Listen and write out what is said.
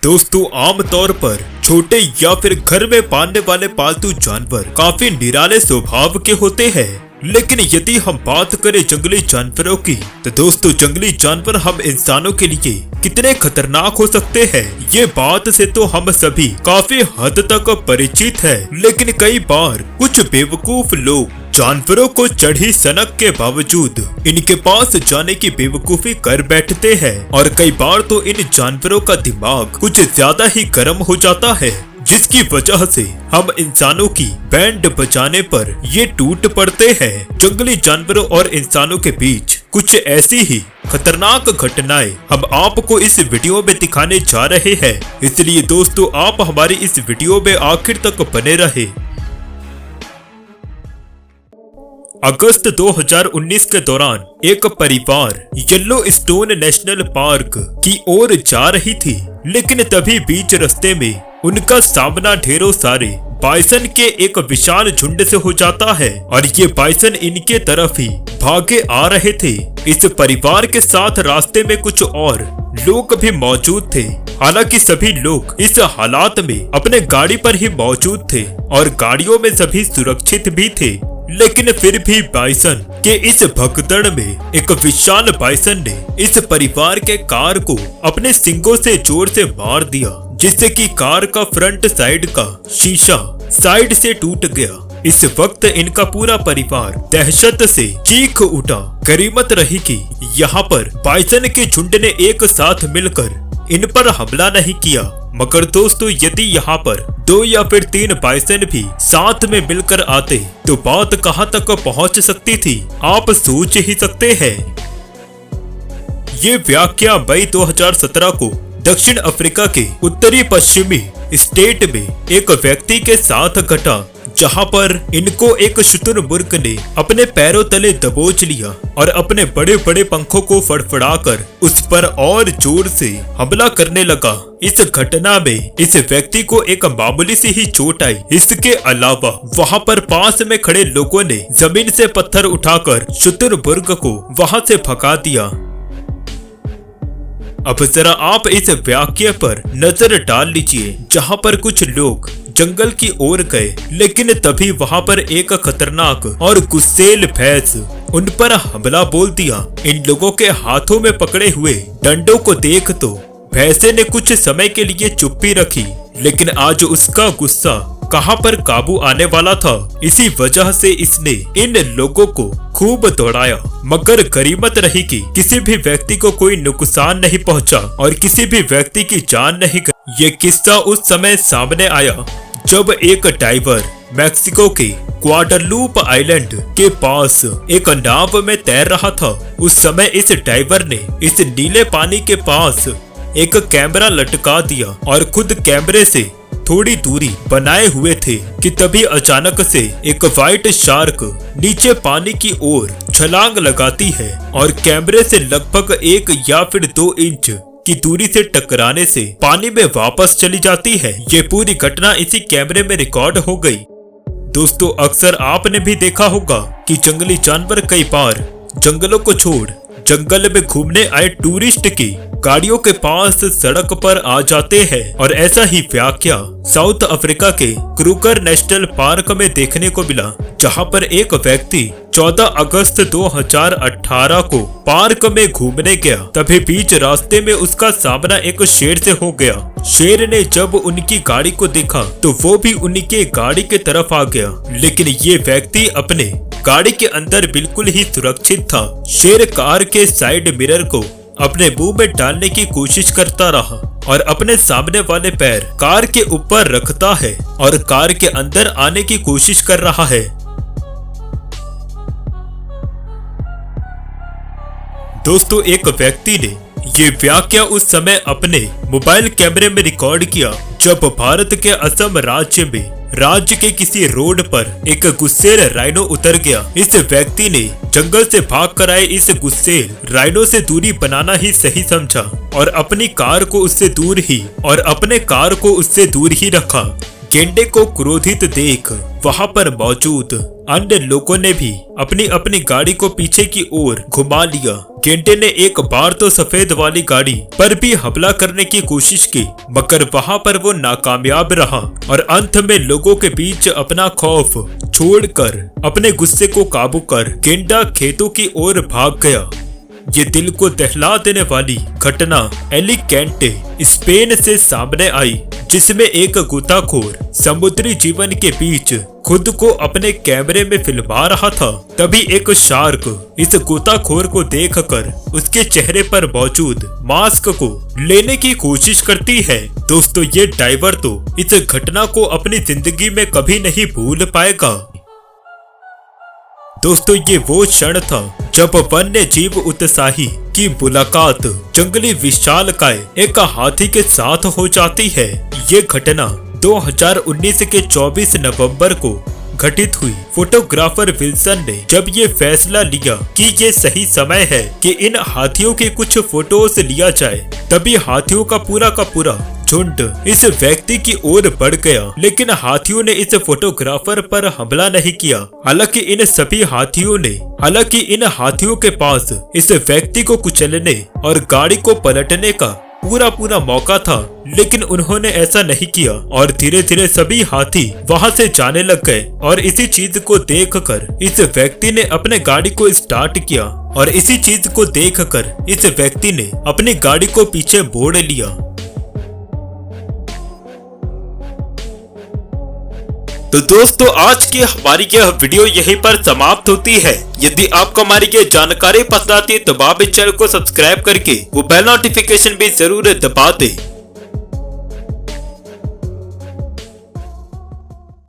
दोस्तों आम तौर पर छोटे या फिर घर में पालने वाले पालतू जानवर काफी निराले स्वभाव के होते हैं। लेकिन यदि हम बात करें जंगली जानवरों की, तो दोस्तों जंगली जानवर हम इंसानों के लिए कितने खतरनाक हो सकते हैं, ये बात से तो हम सभी काफी हद तक परिचित हैं। लेकिन कई बार कुछ बेवकूफ लोग जानवरों को चढ़ी सनक के बावजूद इनके पास जाने की बेवकूफी कर बैठते हैं। और कई बार तो इन जानवरों का दिमाग कुछ ज्यादा ही गर्म हो जाता है, जिसकी वजह से हम इंसानों की बैंड बजाने पर ये टूट पड़ते हैं। जंगली जानवरों और इंसानों के बीच कुछ ऐसी ही खतरनाक घटनाएं हम आपको इस वीडियो में दिखाने जा रहे हैं, इसलिए दोस्तों आप हमारी इस वीडियो में आखिर तक बने रहे। अगस्त 2019 के दौरान एक परिवार येलो स्टोन नेशनल पार्क की ओर जा रही थी, लेकिन तभी बीच रास्ते में उनका सामना ढेरों सारे बाइसन के एक विशाल झुंड से हो जाता है और ये बाइसन इनके तरफ ही भागे आ रहे थे। इस परिवार के साथ रास्ते में कुछ और लोग भी मौजूद थे। हालांकि सभी लोग इस हालात में अपने गाड़ी पर ही मौजूद थे और गाड़ियों में सभी सुरक्षित भी थे, लेकिन फिर भी बाइसन के इस भगदड़ में एक विशाल बाइसन ने इस परिवार के कार को अपने सींगों से जोर से मार दिया, जिससे कि कार का फ्रंट साइड का शीशा साइड से टूट गया। इस वक्त इनका पूरा परिवार दहशत से चीख उठा। गनीमत रही कि यहाँ पर बाइसन के झुंड ने एक साथ मिलकर इन पर हमला नहीं किया, मगर दोस्तों यदि यहाँ पर 2 या फिर 3 बाइसन भी साथ में मिलकर आते तो बात कहाँ तक पहुँच सकती थी, आप सोच ही सकते हैं। ये वाकया मई 2017 को दक्षिण अफ्रीका के उत्तरी पश्चिमी स्टेट में एक व्यक्ति के साथ घटा, जहां पर इनको एक शुतुरमुर्ग ने अपने पैरों तले दबोच लिया और अपने बड़े बड़े पंखों को फड़फड़ाकर उस पर और जोर से हमला करने लगा। इस घटना में इस व्यक्ति को एक मामूली सी ही चोट आई। इसके अलावा वहां पर पास में खड़े लोगों ने जमीन से पत्थर उठाकर शुतुरमुर्ग को वहां से भगा दिया। अब जरा आप इस वाक्य पर नजर डाल लीजिए, जहां पर कुछ लोग जंगल की ओर गए, लेकिन तभी वहां पर एक खतरनाक और गुस्सैल भैंस उन पर हमला बोल दिया। इन लोगों के हाथों में पकड़े हुए डंडों को देख तो भैंसे ने कुछ समय के लिए चुप्पी रखी, लेकिन आज उसका गुस्सा कहां पर काबू आने वाला था। इसी वजह से इसने इन लोगों को खूब दौड़ाया, मगर गनीमत रही कि किसी भी व्यक्ति को कोई नुकसान नहीं पहुंचा और किसी भी व्यक्ति की जान नहीं गई। ये किस्सा उस समय सामने आया जब एक डाइवर मैक्सिको के ग्वाडालूप आइलैंड के पास एक नाव में तैर रहा था। उस समय इस डाइवर ने इस नीले पानी के पास एक कैमरा लटका दिया और खुद कैमरे से थोड़ी दूरी बनाए हुए थे कि तभी अचानक से एक व्हाइट शार्क नीचे पानी की ओर छलांग लगाती है और कैमरे से लगभग 1 या फिर 2 इंच की दूरी से टकराने से पानी में वापस चली जाती है। ये पूरी घटना इसी कैमरे में रिकॉर्ड हो गई। दोस्तों अक्सर आपने भी देखा होगा कि जंगली जानवर कई बार जंगलों को छोड़ जंगल में घूमने आए टूरिस्ट की गाड़ियों के पास सड़क पर आ जाते हैं, और ऐसा ही वाकया साउथ अफ्रीका के क्रूगर नेशनल पार्क में देखने को मिला, जहां पर एक व्यक्ति 14 अगस्त 2018 को पार्क में घूमने गया। तभी बीच रास्ते में उसका सामना एक शेर से हो गया। शेर ने जब उनकी गाड़ी को देखा तो वो भी उनके गाड़ी के तरफ आ गया, लेकिन ये व्यक्ति अपने गाड़ी के अंदर बिल्कुल ही सुरक्षित था। शेर कार के साइड मिरर को अपने मुंह में डालने की कोशिश करता रहा और अपने सामने वाले पैर कार के ऊपर रखता है और कार के अंदर आने की कोशिश कर रहा है। दोस्तों एक व्यक्ति ने ये वाकया उस समय अपने मोबाइल कैमरे में रिकॉर्ड किया, जब भारत के असम राज्य के किसी रोड पर एक गुस्सैल राइनो उतर गया। इस व्यक्ति ने जंगल से भाग कर आए इस गुस्सैल राइनो से दूरी बनाना ही सही समझा और अपनी कार को उससे दूर ही रखा, गेंडे को क्रोधित देख वहां पर मौजूद अन्य लोगों ने भी अपनी अपनी गाड़ी को पीछे की ओर घुमा लिया। गेंडे ने एक बार तो सफेद वाली गाड़ी पर भी हमला करने की कोशिश की, मगर वहां पर वो नाकामयाब रहा और अंत में लोगों के बीच अपना खौफ छोड़कर अपने गुस्से को काबू कर गेंडा खेतों की ओर भाग गया। ये दिल को दहला देने वाली घटना एलिकेंटे स्पेन से सामने आई, जिसमें एक गोताखोर समुद्री जीवन के बीच खुद को अपने कैमरे में फिल्मा रहा था। तभी एक शार्क इस गोताखोर को देखकर उसके चेहरे पर मौजूद मास्क को लेने की कोशिश करती है। दोस्तों, ये डाइवर तो इस घटना को अपनी जिंदगी में कभी नहीं भूल पाएगा। दोस्तों, ये वो क्षण था जब वन्य जीव उत्साही की मुलाकात जंगली विशालकाय एक हाथी के साथ हो जाती है। ये घटना 2019 के 24 नवंबर को घटित हुई। फोटोग्राफर विल्सन ने जब ये फैसला लिया कि ये सही समय है कि इन हाथियों के कुछ फोटोज लिया जाए, तभी हाथियों का पूरा झुंड इस व्यक्ति की ओर बढ़ गया, लेकिन हाथियों ने इस फोटोग्राफर पर हमला नहीं किया। हालांकि इन हाथियों के पास इस व्यक्ति को कुचलने और गाड़ी को पलटने का पूरा मौका था, लेकिन उन्होंने ऐसा नहीं किया और धीरे धीरे सभी हाथी वहां से जाने लग गए। और इसी चीज को देखकर इस व्यक्ति ने अपने गाड़ी को स्टार्ट किया और इसी चीज को देखकर इस व्यक्ति ने अपनी गाड़ी को पीछे मोड़ लिया। तो दोस्तों, आज की हमारी यह वीडियो यहीं पर समाप्त होती है। यदि आपको हमारी ये जानकारी पसंद आती है तो आप इस चैनल को सब्सक्राइब करके वो बेल नोटिफिकेशन भी जरूर दबा दें।